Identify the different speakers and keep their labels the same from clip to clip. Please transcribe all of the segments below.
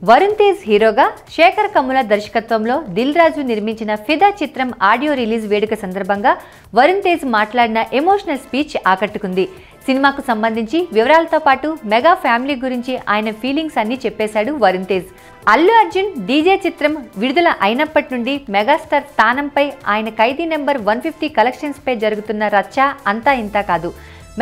Speaker 1: వరుణ్ తేజ్ హీరోగా శేఖర్ కమ్ముల దర్శకత్వంలో దిల్ రాజు నిర్మించిన ఫిదా చిత్రం ఆడియో రిలీజ్ వేడుక సందర్భంగా వరుణ్ తేజ్ మాట్లాడిన ఎమోషనల్ స్పీచ్ ఆకట్టుకుంది. సినిమాకు సంబంధించి వివరాలతో పాటు మెగా ఫ్యామిలీ గురించి ఆయన ఫీలింగ్స్ అన్ని చెప్పేశాడు వరుణ్ తేజ్. అల్లు అర్జున్ డీజే చిత్రం విడుదల అయినప్పటి నుండి మెగాస్టార్ స్థానంపై ఆయన ఖైదీ నెంబర్ 150 కలెక్షన్స్ పై జరుగుతున్న రచ్చ అంతా ఇంతా కాదు.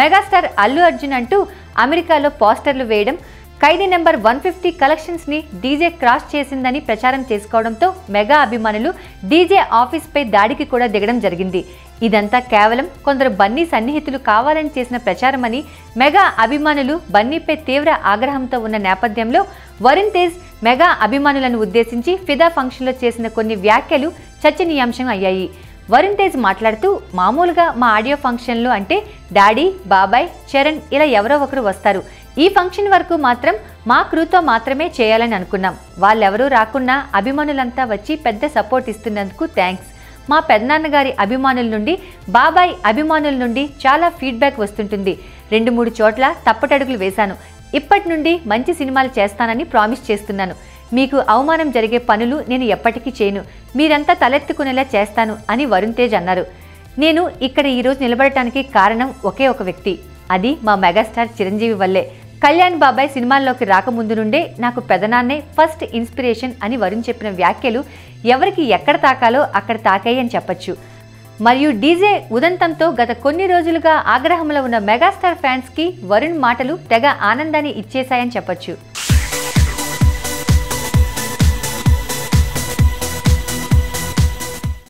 Speaker 1: మెగాస్టార్ అల్లు అర్జున్ అంటూ అమెరికాలో పోస్టర్లు వేయడం, ఖైదీ నెంబర్ 150 కలెక్షన్స్ ని డీజే క్రాస్ చేసిందని ప్రచారం చేసుకోవడంతో మెగా అభిమానులు డీజే ఆఫీస్ పై దాడికి కూడా దిగడం జరిగింది. ఇదంతా కేవలం కొందరు బన్నీ సన్నిహితులు కావాలని చేసిన ప్రచారమని మెగా అభిమానులు బన్నీపై తీవ్ర ఆగ్రహంతో ఉన్న నేపథ్యంలో వరుణ్ తేజ్ మెగా అభిమానులను ఉద్దేశించి ఫిదా ఫంక్షన్లో చేసిన కొన్ని వ్యాఖ్యలు చర్చనీయాంశం అయ్యాయి. వరుణ్ తేజ్ మాట్లాడుతూ, మామూలుగా మా ఆడియో ఫంక్షన్లో అంటే డాడీ, బాబాయ్, చరణ్ ఇలా ఎవరో ఒకరు వస్తారు. ఈ ఫంక్షన్ వరకు మాత్రం మా క్రూతో మాత్రమే చేయాలని అనుకున్నాం. వాళ్ళెవరూ రాకున్నా అభిమానులంతా వచ్చి పెద్ద సపోర్ట్ ఇస్తున్నందుకు థ్యాంక్స్. మా పెద్దనాన్నగారి అభిమానుల నుండి, బాబాయ్ అభిమానుల నుండి చాలా ఫీడ్బ్యాక్ వస్తుంటుంది. 2-3 చోట్ల తప్పటడుగులు వేశాను. ఇప్పటి నుండి మంచి సినిమాలు చేస్తానని ప్రామిస్ చేస్తున్నాను. మీకు అవమానం జరిగే పనులు నేను ఎప్పటికీ చేయను. మీరంతా తలెత్తుకునేలా చేస్తాను అని వరుణ్ తేజ్ అన్నారు. నేను ఇక్కడ ఈరోజు నిలబడటానికి కారణం ఒకే ఒక వ్యక్తి. అది మా మెగాస్టార్ చిరంజీవి వల్లే. కళ్యాణ్ బాబాయ్ సినిమాల్లోకి రాకముందు నుండే నాకు పెదనాన్నే ఫస్ట్ ఇన్స్పిరేషన్ అని వరుణ్ చెప్పిన వ్యాఖ్యలు ఎవరికి ఎక్కడ తాకాలో అక్కడ తాకాయి అని చెప్పొచ్చు. మరియు డీజే ఉదంతంతో గత కొన్ని రోజులుగా ఆగ్రహంలో ఉన్న మెగాస్టార్ ఫ్యాన్స్ కి వరుణ్ మాటలు తెగ ఆనందాన్ని ఇచ్చేశాయని చెప్పొచ్చు.